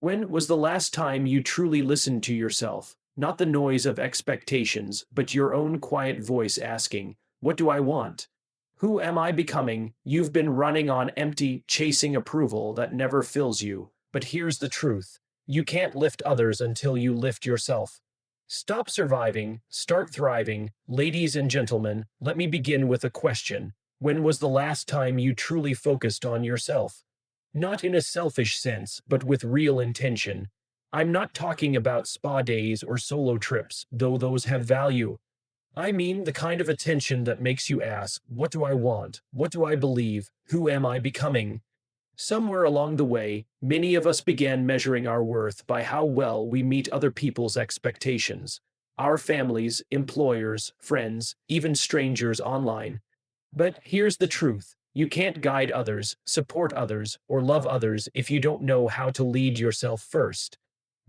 When was the last time you truly listened to yourself? Not the noise of expectations, but your own quiet voice asking, "What do I want? Who am I becoming?" You've been running on empty, chasing approval that never fills you. But here's the truth: you can't lift others until you lift yourself. Stop surviving, start thriving. Ladies and gentlemen, let me begin with a question. When was the last time you truly focused on yourself? Not in a selfish sense, but with real intention. I'm not talking about spa days or solo trips, though those have value. I mean the kind of attention that makes you ask, what do I want? What do I believe? Who am I becoming? Somewhere along the way, many of us began measuring our worth by how well we meet other people's expectations. Our families, employers, friends, even strangers online. But here's the truth: you can't guide others, support others, or love others if you don't know how to lead yourself first.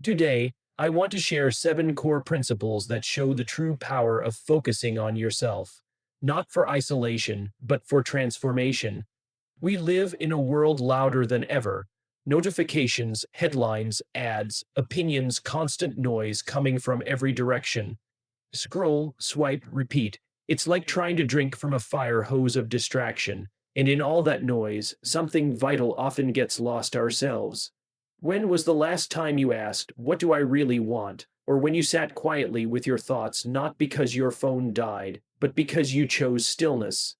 Today, I want to share 7 core principles that show the true power of focusing on yourself. Not for isolation, but for transformation. We live in a world louder than ever. Notifications, headlines, ads, opinions, constant noise coming from every direction. Scroll, swipe, repeat. It's like trying to drink from a fire hose of distraction, and in all that noise, something vital often gets lost ourselves. When was the last time you asked, "What do I really want?" Or when you sat quietly with your thoughts not because your phone died, but because you chose stillness?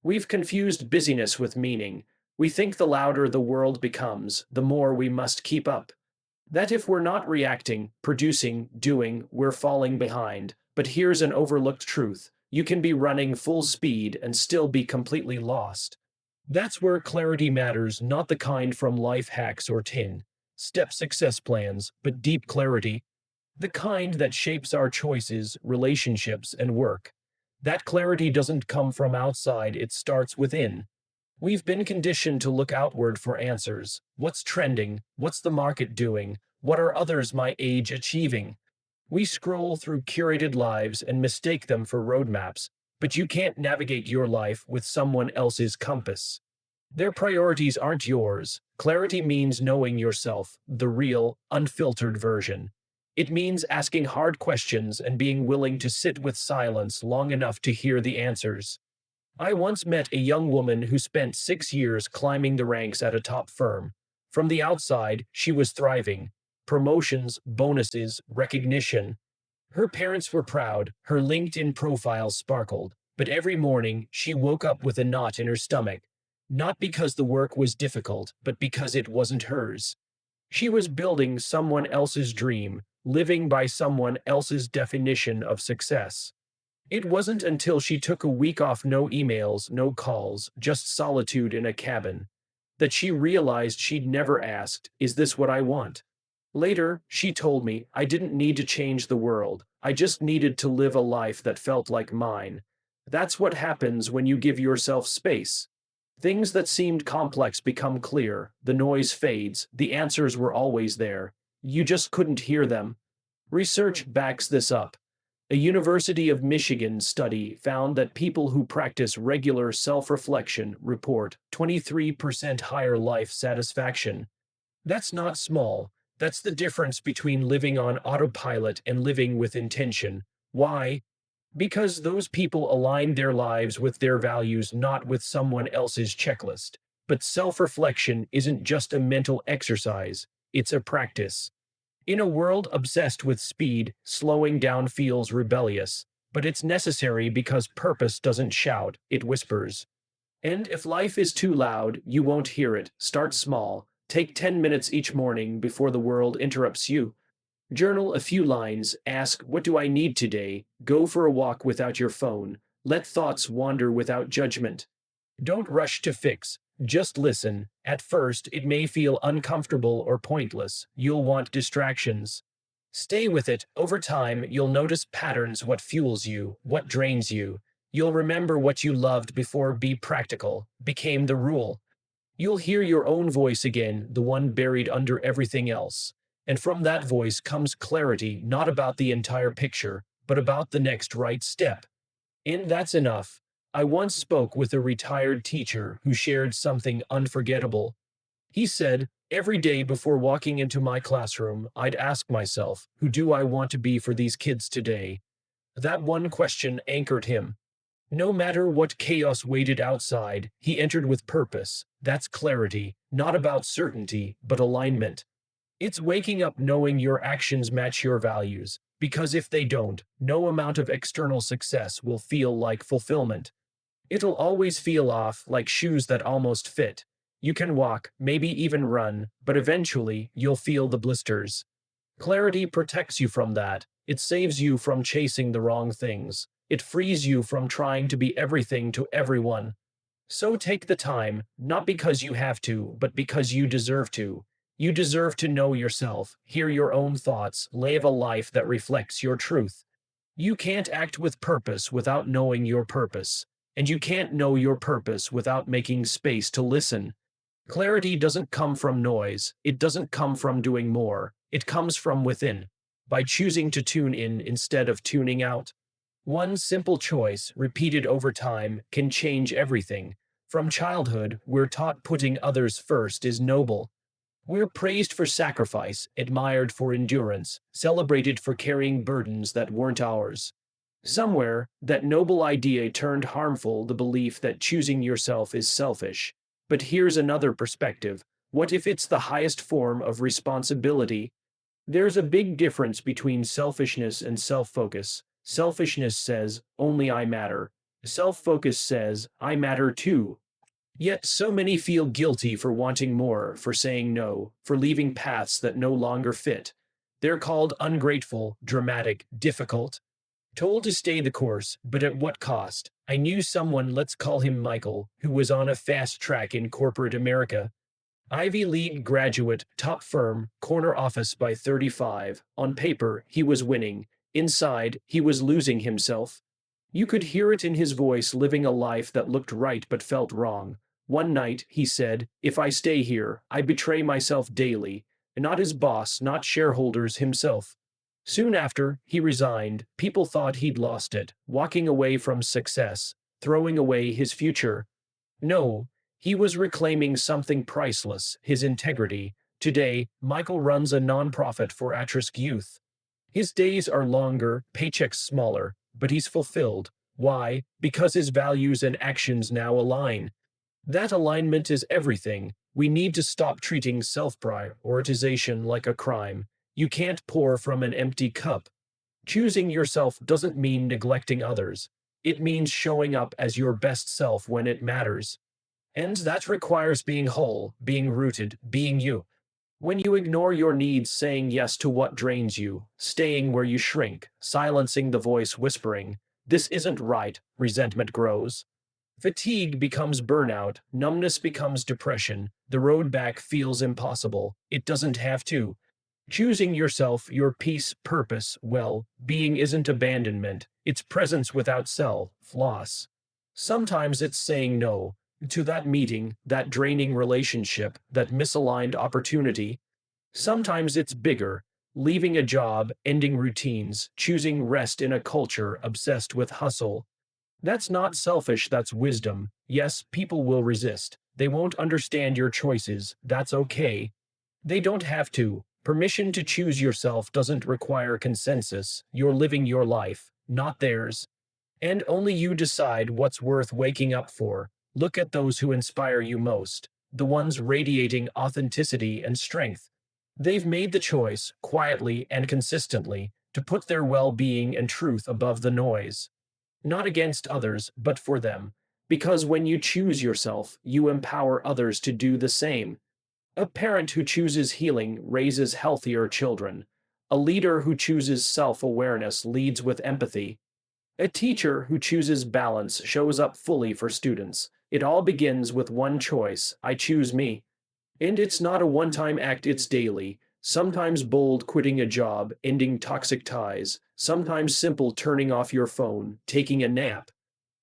We've confused busyness with meaning. We think the louder the world becomes, the more we must keep up. That if we're not reacting, producing, doing, we're falling behind. But here's an overlooked truth: you can be running full speed and still be completely lost. That's where clarity matters, not the kind from life hacks or 10 step success plans, but deep clarity, the kind that shapes our choices, relationships, and work. That clarity doesn't come from outside, it starts within. We've been conditioned to look outward for answers. What's trending? What's the market doing? What are others my age achieving? We scroll through curated lives and mistake them for roadmaps, but you can't navigate your life with someone else's compass. Their priorities aren't yours. Clarity means knowing yourself, the real, unfiltered version. It means asking hard questions and being willing to sit with silence long enough to hear the answers. I once met a young woman who spent 6 years climbing the ranks at a top firm. From the outside, she was thriving. Promotions, bonuses, recognition. Her parents were proud, her LinkedIn profile sparkled, but every morning she woke up with a knot in her stomach. Not because the work was difficult, but because it wasn't hers. She was building someone else's dream, living by someone else's definition of success. It wasn't until she took a week off, no emails, no calls, just solitude in a cabin, that she realized she'd never asked, "Is this what I want?" Later, she told me, "I didn't need to change the world. I just needed to live a life that felt like mine." That's what happens when you give yourself space. Things that seemed complex become clear, the noise fades, the answers were always there. You just couldn't hear them. Research backs this up. A University of Michigan study found that people who practice regular self-reflection report 23% higher life satisfaction. That's not small. That's the difference between living on autopilot and living with intention. Why? Because those people align their lives with their values, not with someone else's checklist. But self-reflection isn't just a mental exercise, it's a practice. In a world obsessed with speed, slowing down feels rebellious, but it's necessary because purpose doesn't shout, it whispers. And if life is too loud, you won't hear it. Start small. Take 10 minutes each morning before the world interrupts you. Journal a few lines, ask, "What do I need today?" Go for a walk without your phone. Let thoughts wander without judgment. Don't rush to fix, just listen. At first, it may feel uncomfortable or pointless. You'll want distractions. Stay with it. Over time, you'll notice patterns: what fuels you, what drains you. You'll remember what you loved before "be practical" became the rule. You'll hear your own voice again, the one buried under everything else. And from that voice comes clarity, not about the entire picture, but about the next right step. And that's enough. I once spoke with a retired teacher who shared something unforgettable. He said, "Every day before walking into my classroom, I'd ask myself, who do I want to be for these kids today?" That one question anchored him. No matter what chaos waited outside, he entered with purpose. That's clarity, not about certainty, but alignment. It's waking up knowing your actions match your values, because if they don't, no amount of external success will feel like fulfillment. It'll always feel off, like shoes that almost fit. You can walk, maybe even run, but eventually you'll feel the blisters. Clarity protects you from that. It saves you from chasing the wrong things. It frees you from trying to be everything to everyone. So take the time, not because you have to, but because you deserve to. You deserve to know yourself, hear your own thoughts, live a life that reflects your truth. You can't act with purpose without knowing your purpose. And you can't know your purpose without making space to listen. Clarity doesn't come from noise, it doesn't come from doing more, it comes from within, by choosing to tune in instead of tuning out. One simple choice, repeated over time, can change everything. From childhood, we're taught putting others first is noble. We're praised for sacrifice, admired for endurance, celebrated for carrying burdens that weren't ours. Somewhere, that noble idea turned harmful, the belief that choosing yourself is selfish. But here's another perspective. What if it's the highest form of responsibility? There's a big difference between selfishness and self-focus. Selfishness says, only I matter. Self-focus says, I matter too. Yet so many feel guilty for wanting more, for saying no, for leaving paths that no longer fit. They're called ungrateful, dramatic, difficult. Told to stay the course, but at what cost? I knew someone, let's call him Michael, who was on a fast track in corporate America. Ivy League graduate, top firm, corner office by 35. On paper, he was winning. Inside, he was losing himself. You could hear it in his voice, living a life that looked right but felt wrong. One night, he said, "If I stay here, I betray myself daily." Not his boss, not shareholders, himself. Soon after, he resigned. People thought he'd lost it, walking away from success, throwing away his future. No, he was reclaiming something priceless, his integrity. Today, Michael runs a nonprofit for at-risk youth. His days are longer, paychecks smaller, but he's fulfilled. Why? Because his values and actions now align. That alignment is everything. We need to stop treating self-prioritization like a crime. You can't pour from an empty cup. Choosing yourself doesn't mean neglecting others. It means showing up as your best self when it matters. And that requires being whole, being rooted, being you. When you ignore your needs, saying yes to what drains you, staying where you shrink, silencing the voice whispering, "This isn't right," resentment grows. Fatigue becomes burnout, numbness becomes depression, the road back feels impossible. It doesn't have to. Choosing yourself, your peace, purpose, well, being isn't abandonment, it's presence without self-loss. Sometimes it's saying no to that meeting, that draining relationship, that misaligned opportunity. Sometimes it's bigger, leaving a job, ending routines, choosing rest in a culture obsessed with hustle. That's not selfish, that's wisdom. Yes, people will resist. They won't understand your choices. That's okay. They don't have to. Permission to choose yourself doesn't require consensus. You're living your life, not theirs. And only you decide what's worth waking up for. Look at those who inspire you most, the ones radiating authenticity and strength. They've made the choice, quietly and consistently, to put their well-being and truth above the noise. Not against others, but for them. Because when you choose yourself, you empower others to do the same. A parent who chooses healing raises healthier children. A leader who chooses self-awareness leads with empathy. A teacher who chooses balance shows up fully for students. It all begins with one choice: I choose me. And it's not a one-time act, it's daily. Sometimes bold, quitting a job, ending toxic ties. Sometimes simple, turning off your phone, taking a nap.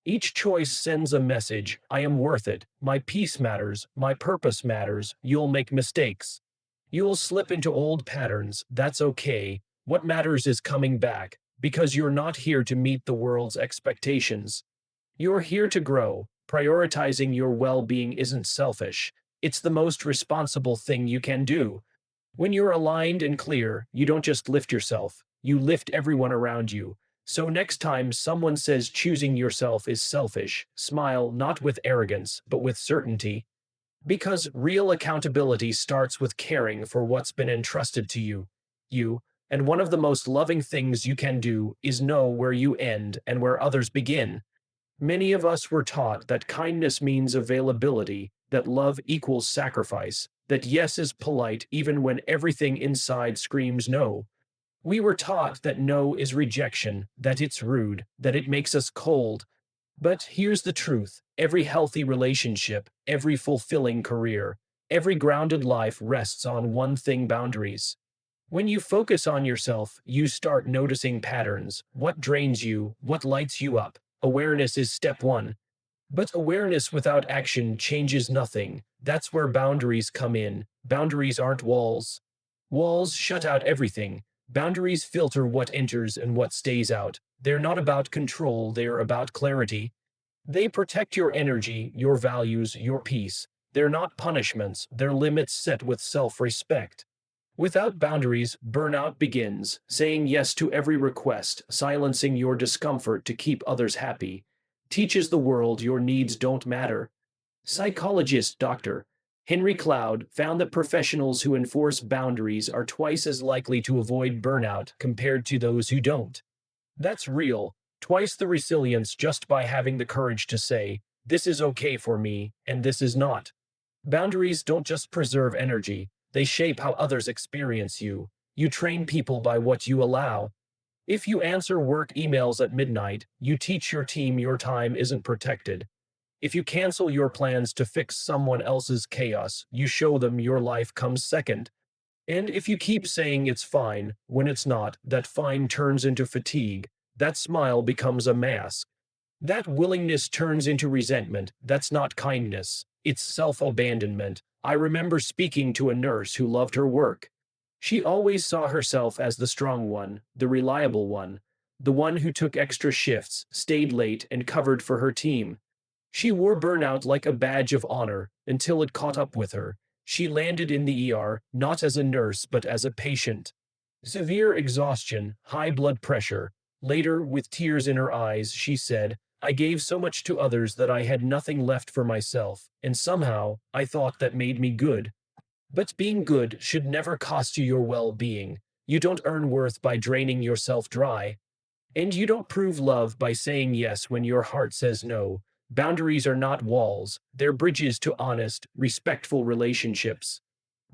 Each choice sends a message: I am worth it, my peace matters, my purpose matters. You'll make mistakes. You'll slip into old patterns, that's okay. What matters is coming back, because you're not here to meet the world's expectations. You're here to grow. Prioritizing your well-being isn't selfish. It's the most responsible thing you can do. When you're aligned and clear, you don't just lift yourself, you lift everyone around you. So next time someone says choosing yourself is selfish, smile not with arrogance, but with certainty. Because real accountability starts with caring for what's been entrusted to you. You, and one of the most loving things you can do is know where you end and where others begin. Many of us were taught that kindness means availability, that love equals sacrifice, that yes is polite even when everything inside screams no. We were taught that no is rejection, that it's rude, that it makes us cold. But here's the truth: every healthy relationship, every fulfilling career, every grounded life rests on one thing: boundaries. When you focus on yourself, you start noticing patterns: what drains you, what lights you up. Awareness is step one. But awareness without action changes nothing. That's where boundaries come in. Boundaries aren't walls. Walls shut out everything. Boundaries filter what enters and what stays out. They're not about control, they're about clarity. They protect your energy, your values, your peace. They're not punishments, they're limits set with self respect. Without boundaries, burnout begins, saying yes to every request, silencing your discomfort to keep others happy, teaches the world your needs don't matter. Psychologist Dr. Henry Cloud found that professionals who enforce boundaries are twice as likely to avoid burnout compared to those who don't. That's real, twice the resilience just by having the courage to say, this is okay for me, and this is not. Boundaries don't just preserve energy, they shape how others experience you. You train people by what you allow. If you answer work emails at midnight, you teach your team your time isn't protected. If you cancel your plans to fix someone else's chaos, you show them your life comes second. And if you keep saying it's fine when it's not, that fine turns into fatigue. That smile becomes a mask. That willingness turns into resentment. That's not kindness, it's self abandonment. I remember speaking to a nurse who loved her work. She always saw herself as the strong one, the reliable one, the one who took extra shifts, stayed late, and covered for her team. She wore burnout like a badge of honor until it caught up with her. She landed in the ER, not as a nurse but as a patient. Severe exhaustion, high blood pressure. Later, with tears in her eyes, she said, I gave so much to others that I had nothing left for myself, and somehow, I thought that made me good. But being good should never cost you your well being. You don't earn worth by draining yourself dry. And you don't prove love by saying yes when your heart says no. Boundaries are not walls, they're bridges to honest, respectful relationships.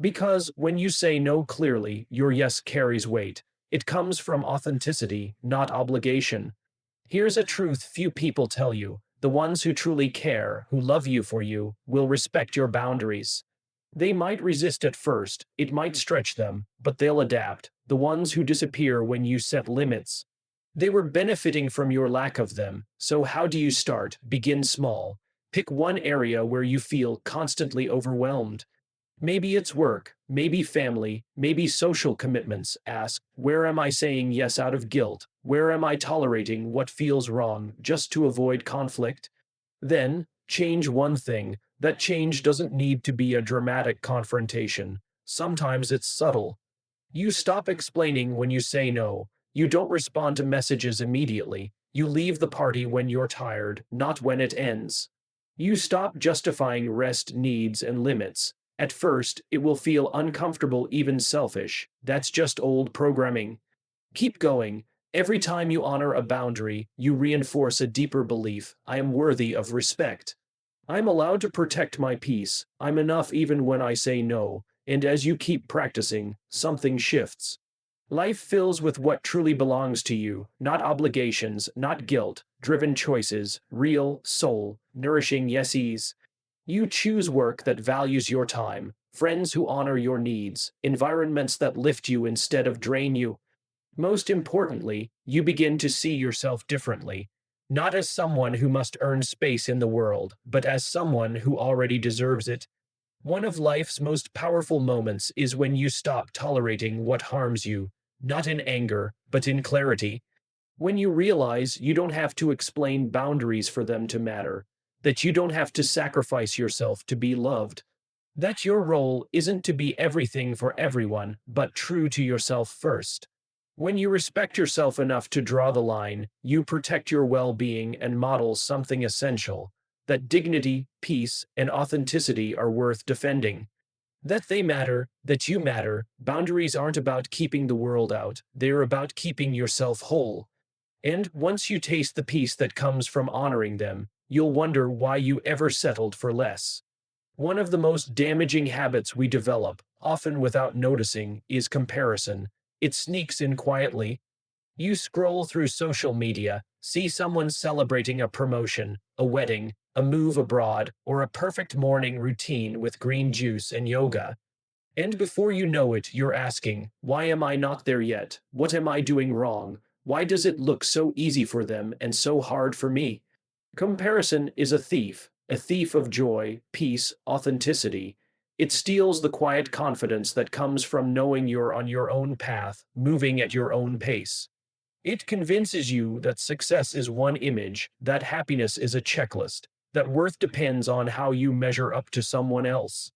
Because when you say no clearly, your yes carries weight. It comes from authenticity, not obligation. Here's a truth few people tell you: the ones who truly care, who love you for you, will respect your boundaries. They might resist at first, it might stretch them, but they'll adapt. The ones who disappear when you set limits, they were benefiting from your lack of them. So, how do you start? Begin small. Pick one area where you feel constantly overwhelmed. Maybe it's work, maybe family, maybe social commitments. Ask, where am I saying yes out of guilt? Where am I tolerating what feels wrong just to avoid conflict? Then, change one thing. That change doesn't need to be a dramatic confrontation. Sometimes it's subtle. You stop explaining when you say no. You don't respond to messages immediately. You leave the party when you're tired, not when it ends. You stop justifying rest needs and limits. At first, it will feel uncomfortable, even selfish. That's just old programming. Keep going. Every time you honor a boundary, you reinforce a deeper belief: I am worthy of respect. I'm allowed to protect my peace. I'm enough even when I say no. And as you keep practicing, something shifts. Life fills with what truly belongs to you, not obligations, not guilt, driven choices, real, soul, nourishing yeses. You choose work that values your time, friends who honor your needs, environments that lift you instead of drain you. Most importantly, you begin to see yourself differently, not as someone who must earn space in the world, but as someone who already deserves it. One of life's most powerful moments is when you stop tolerating what harms you, not in anger, but in clarity. When you realize you don't have to explain boundaries for them to matter, that you don't have to sacrifice yourself to be loved. That your role isn't to be everything for everyone, but true to yourself first. When you respect yourself enough to draw the line, you protect your well being and model something essential that dignity, peace, and authenticity are worth defending. That they matter, that you matter. Boundaries aren't about keeping the world out, they're about keeping yourself whole. And once you taste the peace that comes from honoring them, you'll wonder why you ever settled for less. One of the most damaging habits we develop, often without noticing, is comparison. It sneaks in quietly. You scroll through social media, see someone celebrating a promotion, a wedding, a move abroad, or a perfect morning routine with green juice and yoga. And before you know it, you're asking, why am I not there yet? What am I doing wrong? Why does it look so easy for them and so hard for me? Comparison is a thief of joy, peace, authenticity. It steals the quiet confidence that comes from knowing you're on your own path, moving at your own pace. It convinces you that success is one image, that happiness is a checklist, that worth depends on how you measure up to someone else.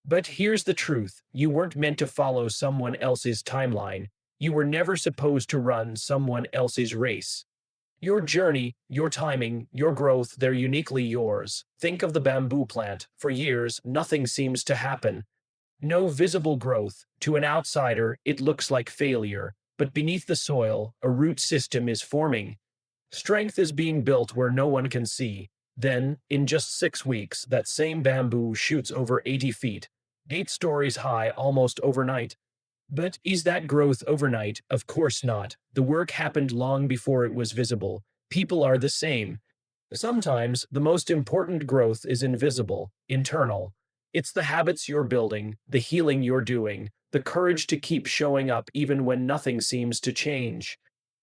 But here's the truth: you weren't meant to follow someone else's timeline. You were never supposed to run someone else's race. Your journey, your timing, your growth, they're uniquely yours. Think of the bamboo plant. For years, nothing seems to happen. No visible growth. To an outsider, it looks like failure. But beneath the soil, a root system is forming. Strength is being built where no one can see. Then, in just 6 weeks, that same bamboo shoots over 80 feet, 8 stories high almost overnight. But is that growth overnight? Of course not. The work happened long before it was visible. People are the same. Sometimes the most important growth is invisible, internal. It's the habits you're building, the healing you're doing, the courage to keep showing up even when nothing seems to change.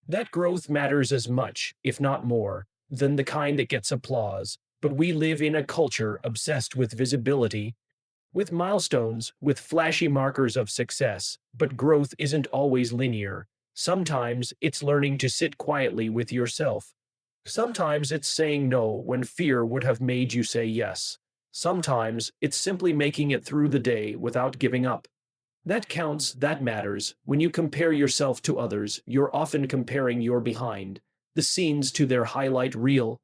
That growth matters as much, if not more, than the kind that gets applause. But we live in a culture obsessed with visibility, with milestones, with flashy markers of success. But growth isn't always linear. Sometimes it's learning to sit quietly with yourself. Sometimes it's saying no when fear would have made you say yes. Sometimes it's simply making it through the day without giving up. That counts, that matters. When you compare yourself to others, you're often comparing your behind the scenes to their highlight reel.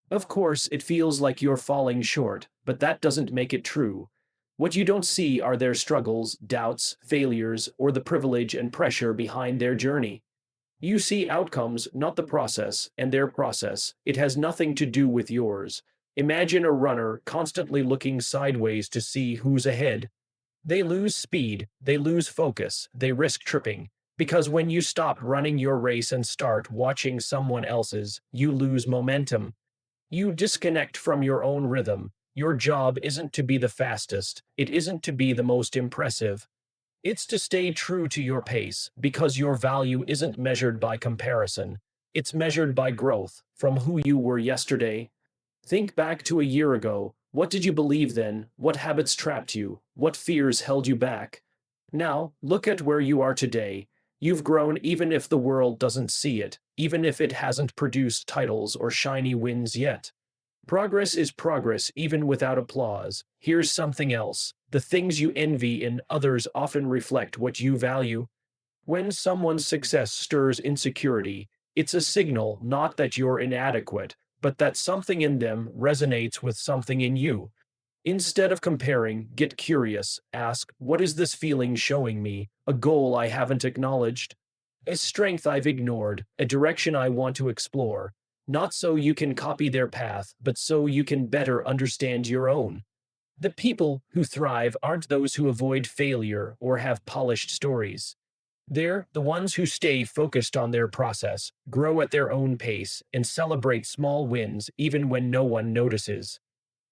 Of course, it feels like you're falling short, but that doesn't make it true. What you don't see are their struggles, doubts, failures, or the privilege and pressure behind their journey. You see outcomes, not the process, and their process. It has nothing to do with yours. Imagine a runner constantly looking sideways to see who's ahead. They lose speed, they lose focus, they risk tripping. Because when you stop running your race and start watching someone else's, you lose momentum. You disconnect from your own rhythm. Your job isn't to be the fastest, it isn't to be the most impressive. It's to stay true to your pace, because your value isn't measured by comparison. It's measured by growth, from who you were yesterday. Think back to a year ago. What did you believe then? What habits trapped you? What fears held you back? Now, look at where you are today. You've grown even if the world doesn't see it, even if it hasn't produced titles or shiny wins yet. Progress is progress even without applause. Here's something else: the things you envy in others often reflect what you value. When someone's success stirs insecurity, it's a signal not that you're inadequate, but that something in them resonates with something in you. Instead of comparing, get curious. Ask, what is this feeling showing me? A goal I haven't acknowledged? A strength I've ignored? A direction I want to explore? Not so you can copy their path, but so you can better understand your own. The people who thrive aren't those who avoid failure or have polished stories. They're the ones who stay focused on their process, grow at their own pace, and celebrate small wins even when no one notices.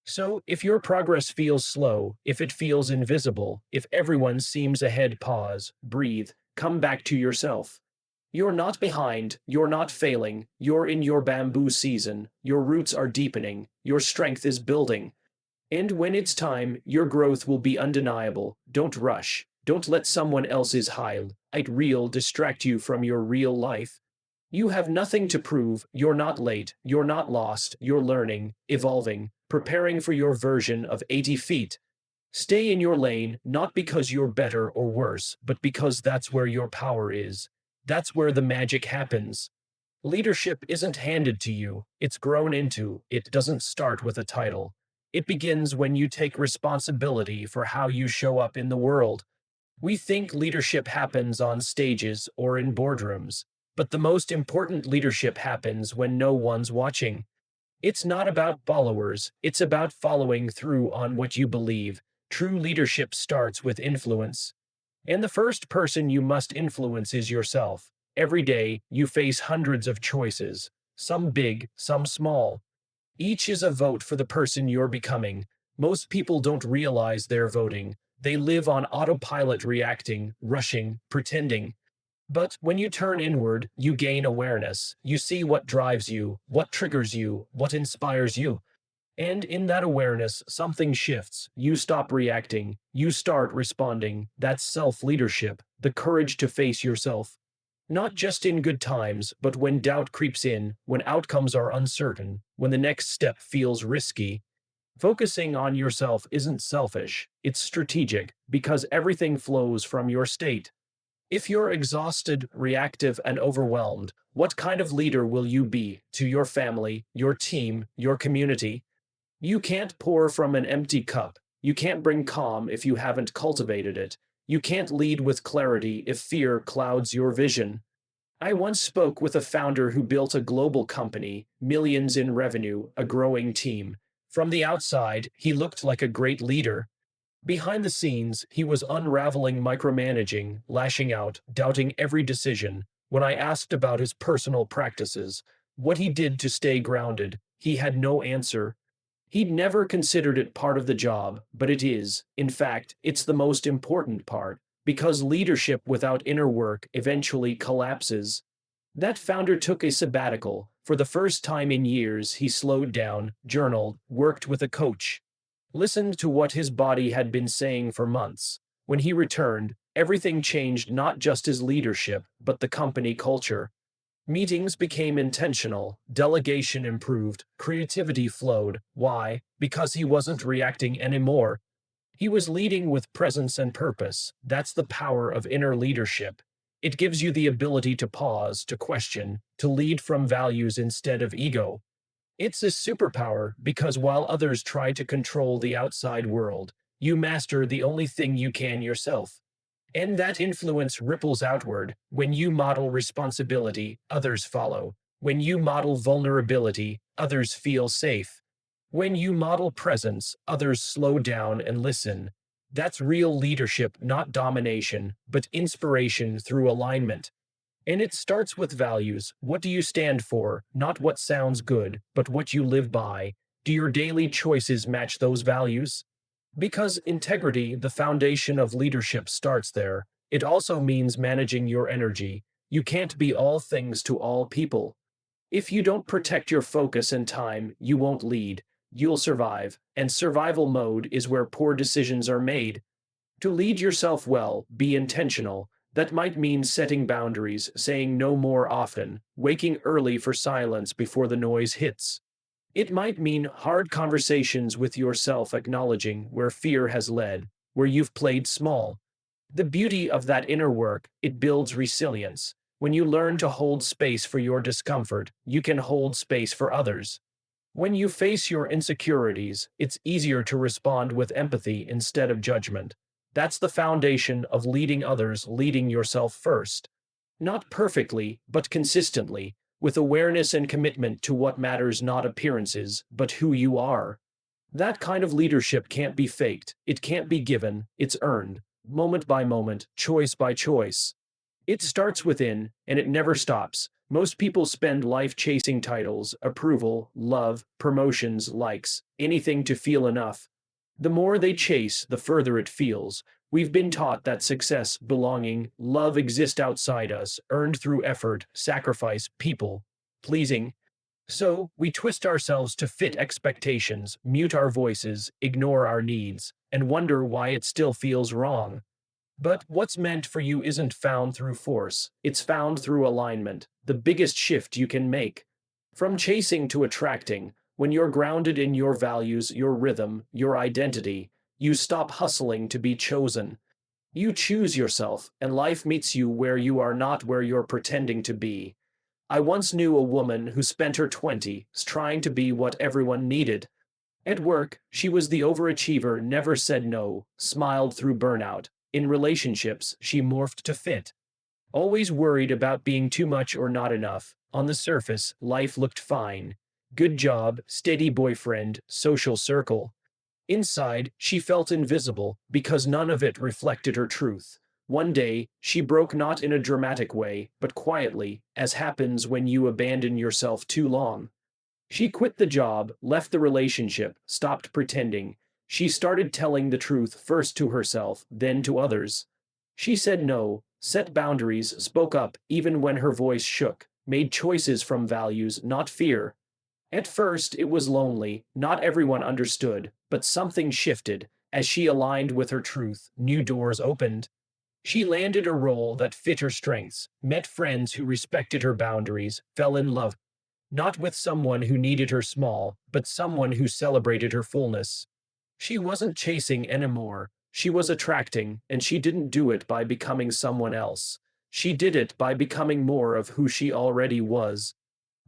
So, if your progress feels slow, if it feels invisible, if everyone seems ahead, pause, breathe, come back to yourself. You're not behind, you're not failing, you're in your bamboo season, your roots are deepening, your strength is building. And when it's time, your growth will be undeniable. Don't rush. Don't let someone else's highlight reel distract you from your real life. You have nothing to prove. You're not late. You're not lost. You're learning, evolving, preparing for your version of 80 feet. Stay in your lane, not because you're better or worse, but because that's where your power is. That's where the magic happens. Leadership isn't handed to you, it's grown into. It doesn't start with a title. It begins when you take responsibility for how you show up in the world. We think leadership happens on stages or in boardrooms, but the most important leadership happens when no one's watching. It's not about followers, it's about following through on what you believe. True leadership starts with influence. And the first person you must influence is yourself. Every day, you face hundreds of choices, some big, some small. Each is a vote for the person you're becoming. Most people don't realize they're voting. They live on autopilot, reacting, rushing, pretending. But when you turn inward, you gain awareness. You see what drives you, what triggers you, what inspires you. And in that awareness, something shifts. You stop reacting. You start responding. That's self-leadership, the courage to face yourself. Not just in good times, but when doubt creeps in, when outcomes are uncertain, when the next step feels risky. Focusing on yourself isn't selfish, it's strategic, because everything flows from your state. If you're exhausted, reactive, and overwhelmed, what kind of leader will you be to your family, your team, your community? You can't pour from an empty cup. You can't bring calm if you haven't cultivated it. You can't lead with clarity if fear clouds your vision. I once spoke with a founder who built a global company, millions in revenue, a growing team. From the outside, he looked like a great leader. Behind the scenes, he was unraveling micromanaging, lashing out, doubting every decision. When I asked about his personal practices, what he did to stay grounded, he had no answer. He'd never considered it part of the job, but it is. In fact, it's the most important part, because leadership without inner work eventually collapses. That founder took a sabbatical. For the first time in years, he slowed down, journaled, worked with a coach, listened to what his body had been saying for months. When he returned, everything changed, not just his leadership, but the company culture. Meetings became intentional, delegation improved, creativity flowed. Why? Because he wasn't reacting anymore. He was leading with presence and purpose. That's the power of inner leadership. It gives you the ability to pause, to question, to lead from values instead of ego. It's a superpower because while others try to control the outside world, you master the only thing you can yourself. And that influence ripples outward. When you model responsibility, others follow. When you model vulnerability, others feel safe. When you model presence, others slow down and listen. That's real leadership, not domination, but inspiration through alignment. And it starts with values. What do you stand for? Not what sounds good, but what you live by. Do your daily choices match those values? Because integrity, the foundation of leadership, starts there. It also means managing your energy. You can't be all things to all people. If you don't protect your focus and time, you won't lead. You'll survive, and survival mode is where poor decisions are made. To lead yourself well, be intentional. That might mean setting boundaries, saying no more often, waking early for silence before the noise hits. It might mean hard conversations with yourself, acknowledging where fear has led, where you've played small. The beauty of that inner work, it builds resilience. When you learn to hold space for your discomfort, you can hold space for others. When you face your insecurities, it's easier to respond with empathy instead of judgment. That's the foundation of leading others, leading yourself first. Not perfectly, but consistently, with awareness and commitment to what matters, not appearances, but who you are. That kind of leadership can't be faked, it can't be given, it's earned, moment by moment, choice by choice. It starts within, and it never stops. Most people spend life chasing titles, approval, love, promotions, likes, anything to feel enough. The more they chase, the further it feels. We've been taught that success, belonging, love exist outside us, earned through effort, sacrifice, people pleasing. So, we twist ourselves to fit expectations, mute our voices, ignore our needs, and wonder why it still feels wrong. But what's meant for you isn't found through force, it's found through alignment, the biggest shift you can make. From chasing to attracting, when you're grounded in your values, your rhythm, your identity, You stop hustling to be chosen. You choose yourself, and life meets you where you are, not where you're pretending to be. I once knew a woman who spent her 20s trying to be what everyone needed. At work, she was the overachiever, never said no, smiled through burnout. In relationships, she morphed to fit. Always worried about being too much or not enough. On the surface, life looked fine. Good job, steady boyfriend, social circle. Inside, she felt invisible because none of it reflected her truth. One day, she broke, not in a dramatic way, but quietly, as happens when you abandon yourself too long. She quit the job, left the relationship, stopped pretending. She started telling the truth, first to herself, then to others. She said no, set boundaries, spoke up even when her voice shook, made choices from values, not fear. At first, it was lonely, not everyone understood, but something shifted. As she aligned with her truth, new doors opened. She landed a role that fit her strengths, met friends who respected her boundaries, fell in love, not with someone who needed her small, but someone who celebrated her fullness. She wasn't chasing anymore, she was attracting, and she didn't do it by becoming someone else. She did it by becoming more of who she already was.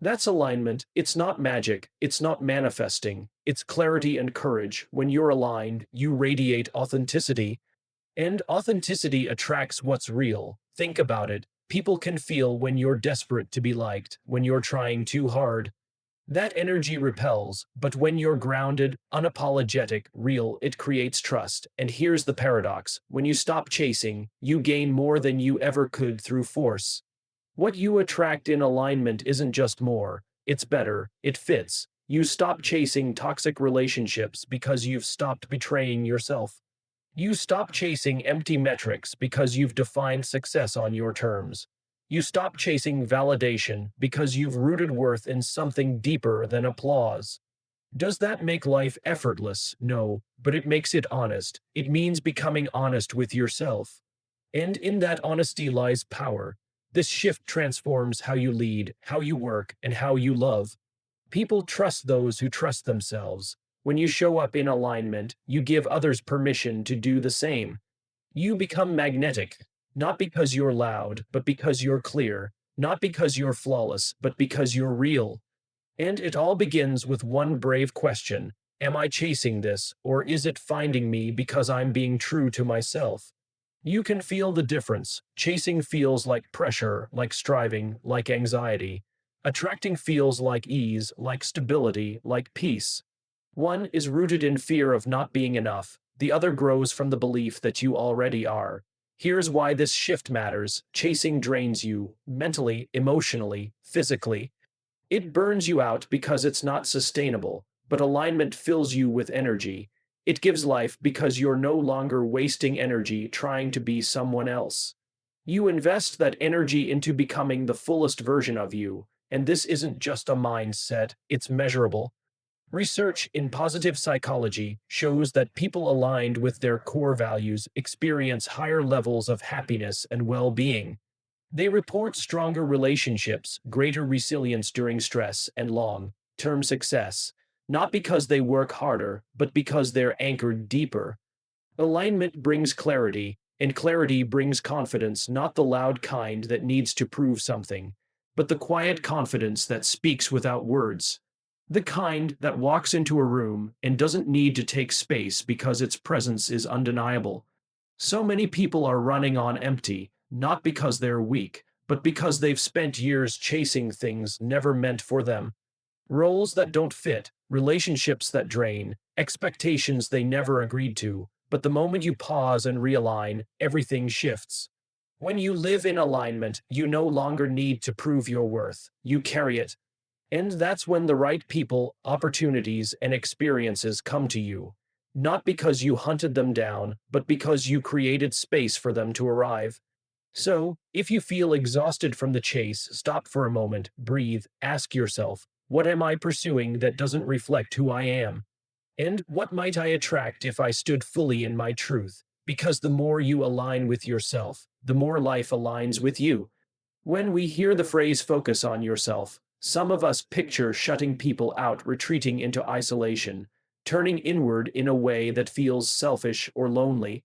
That's alignment. It's not magic, it's not manifesting, it's clarity and courage. When you're aligned, you radiate authenticity, and authenticity attracts what's real. Think about it. People can feel when you're desperate to be liked, when you're trying too hard. That energy repels, but when you're grounded, unapologetic, real, it creates trust. And here's the paradox: when you stop chasing, you gain more than you ever could through force. What you attract in alignment isn't just more, it's better, it fits. You stop chasing toxic relationships because you've stopped betraying yourself. You stop chasing empty metrics because you've defined success on your terms. You stop chasing validation because you've rooted worth in something deeper than applause. Does that make life effortless? No, but it makes it honest. It means becoming honest with yourself. And in that honesty lies power. This shift transforms how you lead, how you work, and how you love. People trust those who trust themselves. When you show up in alignment, you give others permission to do the same. You become magnetic, not because you're loud, but because you're clear, not because you're flawless, but because you're real. And it all begins with one brave question: am I chasing this, or is it finding me because I'm being true to myself? You can feel the difference. Chasing feels like pressure, like striving, like anxiety. Attracting feels like ease, like stability, like peace. One is rooted in fear of not being enough, the other grows from the belief that you already are. Here's why this shift matters: chasing drains you, mentally, emotionally, physically. It burns you out because it's not sustainable, but alignment fills you with energy. It gives life because you're no longer wasting energy trying to be someone else. You invest that energy into becoming the fullest version of you, and this isn't just a mindset, it's measurable. Research in positive psychology shows that people aligned with their core values experience higher levels of happiness and well being. They report stronger relationships, greater resilience during stress, and long term success, not because they work harder, but because they're anchored deeper. Alignment brings clarity, and clarity brings confidence, not the loud kind that needs to prove something, but the quiet confidence that speaks without words. The kind that walks into a room and doesn't need to take space because its presence is undeniable. So many people are running on empty, not because they're weak, but because they've spent years chasing things never meant for them. Roles that don't fit, relationships that drain, expectations they never agreed to. But the moment you pause and realign, everything shifts. When you live in alignment, you no longer need to prove your worth. You carry it. And that's when the right people, opportunities, and experiences come to you. Not because you hunted them down, but because you created space for them to arrive. So, if you feel exhausted from the chase, stop for a moment, breathe, ask yourself, what am I pursuing that doesn't reflect who I am? And what might I attract if I stood fully in my truth? Because the more you align with yourself, the more life aligns with you. When we hear the phrase focus on yourself, some of us picture shutting people out, retreating into isolation. turning inward in a way that feels selfish or lonely.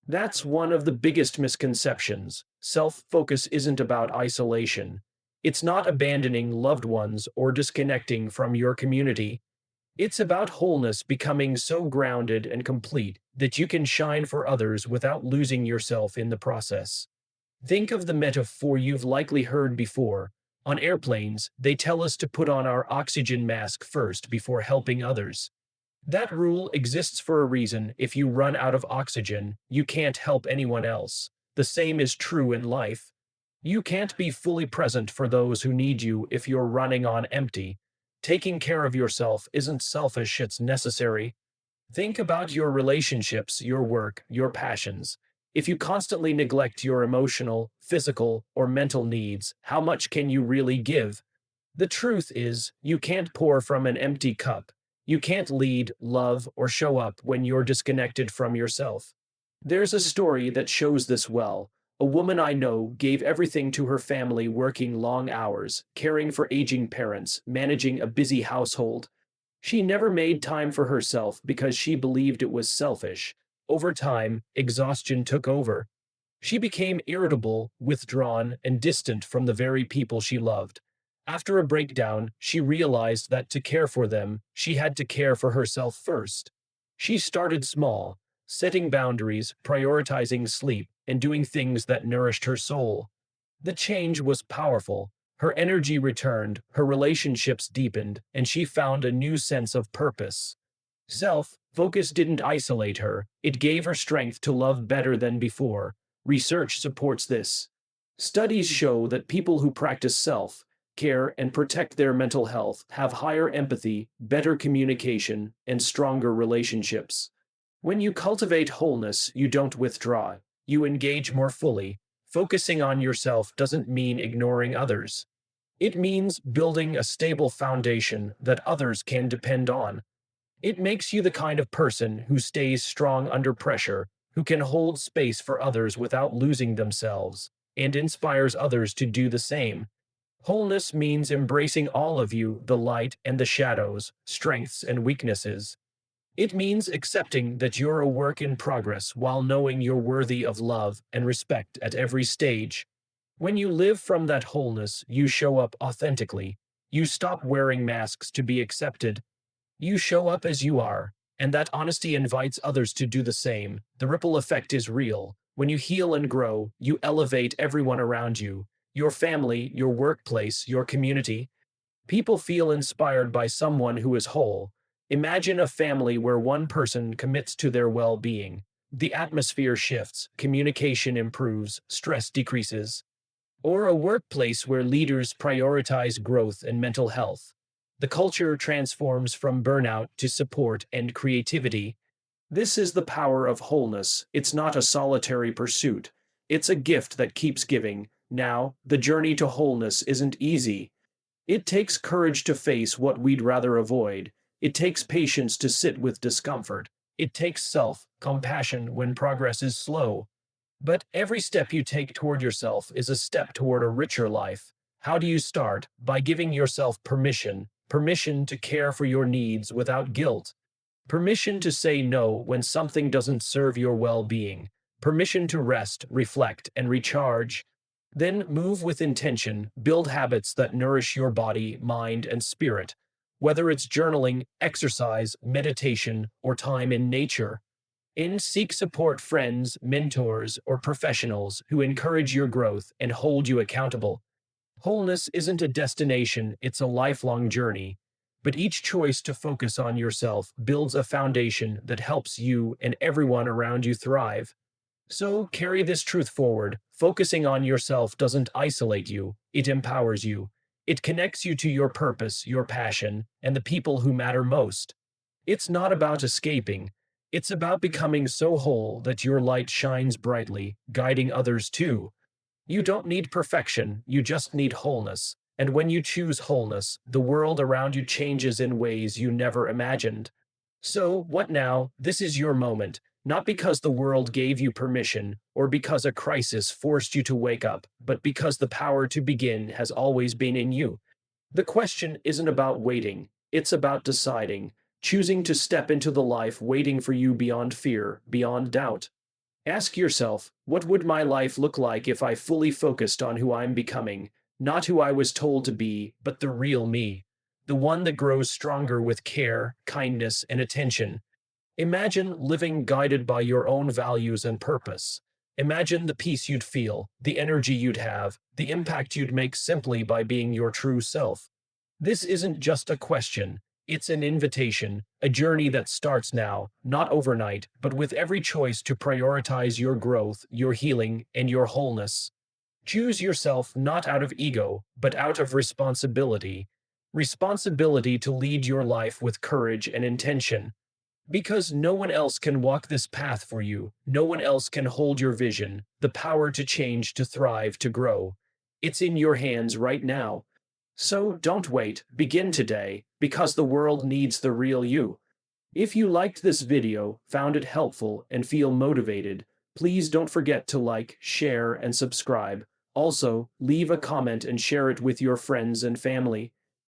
That's one of the biggest misconceptions. Self focus isn't about isolation. It's not abandoning loved ones or disconnecting from your community. It's about wholeness, becoming so grounded and complete that you can shine for others without losing yourself in the process. Think of the metaphor you've likely heard before. On airplanes, they tell us to put on our oxygen mask first before helping others. That rule exists for a reason. If you run out of oxygen, you can't help anyone else. The same is true in life. You can't be fully present for those who need you if you're running on empty. Taking care of yourself isn't selfish, it's necessary. Think about your relationships, your work, your passions. If you constantly neglect your emotional, physical, or mental needs, how much can you really give? The truth is, you can't pour from an empty cup. You can't lead, love, or show up when you're disconnected from yourself. There's a story that shows this well. A woman I know gave everything to her family, working long hours, caring for aging parents, managing a busy household. She never made time for herself because she believed it was selfish. Over time, exhaustion took over. She became irritable, withdrawn, and distant from the very people she loved. After a breakdown, she realized that to care for them, she had to care for herself first. She started small, setting boundaries, prioritizing sleep, and doing things that nourished her soul. The change was powerful. Her energy returned, her relationships deepened, and she found a new sense of purpose. Self focus didn't isolate her, it gave her strength to love better than before. Research supports this. Studies show that people who practice self care and protect their mental health have higher empathy, better communication, and stronger relationships. When you cultivate wholeness, you don't withdraw, you engage more fully. Focusing on yourself doesn't mean ignoring others. It means building a stable foundation that others can depend on. It makes you the kind of person who stays strong under pressure, who can hold space for others without losing themselves, and inspires others to do the same. Wholeness means embracing all of you, the light and the shadows, strengths and weaknesses. It means accepting that you're a work in progress while knowing you're worthy of love and respect at every stage. When you live from that wholeness, you show up authentically. You stop wearing masks to be accepted. You show up as you are, and that honesty invites others to do the same. The ripple effect is real. When you heal and grow, you elevate everyone around you, your family, your workplace, your community. People feel inspired by someone who is whole. Imagine a family where one person commits to their well being. The atmosphere shifts, communication improves, stress decreases. Or a workplace where leaders prioritize growth and mental health. The culture transforms from burnout to support and creativity. This is the power of wholeness. It's not a solitary pursuit. It's a gift that keeps giving. Now, the journey to wholeness isn't easy. It takes courage to face what we'd rather avoid. It takes patience to sit with discomfort. It takes self-compassion when progress is slow. But every step you take toward yourself is a step toward a richer life. How do you start? By giving yourself permission. Permission to care for your needs without guilt. Permission to say no when something doesn't serve your well-being. Permission to rest, reflect, and recharge. Then move with intention, build habits that nourish your body, mind, and spirit. Whether it's journaling, exercise, meditation, or time in nature. Seek support friends, mentors, or professionals who encourage your growth and hold you accountable. Wholeness isn't a destination, it's a lifelong journey. But each choice to focus on yourself builds a foundation that helps you and everyone around you thrive. So carry this truth forward. Focusing on yourself doesn't isolate you, it empowers you. It connects you to your purpose, your passion, and the people who matter most. It's not about escaping. It's about becoming so whole that your light shines brightly, guiding others too. You don't need perfection, you just need wholeness. And when you choose wholeness, the world around you changes in ways you never imagined. So, what now? This is your moment. Not because the world gave you permission, or because a crisis forced you to wake up, but because the power to begin has always been in you. The question isn't about waiting, it's about deciding. choosing to step into the life waiting for you beyond fear, beyond doubt. Ask yourself, what would my life look like if I fully focused on who I'm becoming, not who I was told to be, but the real me, the one that grows stronger with care, kindness, and attention. Imagine living guided by your own values and purpose. Imagine the peace you'd feel, the energy you'd have, the impact you'd make simply by being your true self. This isn't just a question, it's an invitation, a journey that starts now, not overnight, but with every choice to prioritize your growth, your healing, and your wholeness. Choose yourself not out of ego, but out of responsibility. Responsibility to lead your life with courage and intention. Because no one else can walk this path for you, no one else can hold your vision, the power to change, to thrive, to grow. It's in your hands right now. So don't wait, begin today, because the world needs the real you. If you liked this video, found it helpful, and feel motivated, please don't forget to like, share, and subscribe. Also, leave a comment and share it with your friends and family.